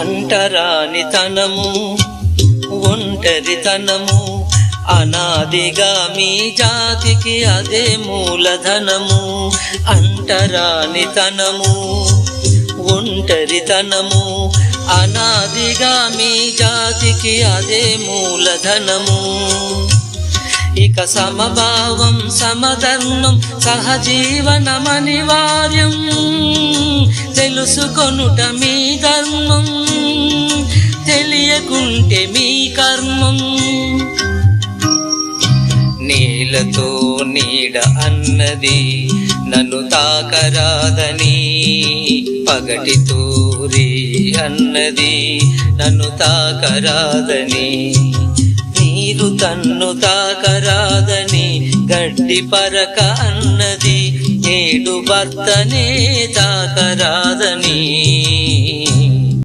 అంటరానితనము ఒంటరితనము అనాదిగా మీ జాతికి అదే మూలధనము. అంటరానితనము ఒంటరితనము అనాదిగా మీ జాతికి అదే మూలధనము. ఇక సమభావం సమధర్మం సహజీవనమనివార్యం, తెలుసుకొనుట మీ ధర్మం, తెలియకుంటే మీ కర్మం. నీలతో నీడ అన్నది నన్ను తాకరాదని, పగటితో రే అన్నది నన్ను తాకరాదని, నీరు తన్ను తాకరాదని గడ్డి పరక అన్నది, నేడు భర్తనే తాకరాదని.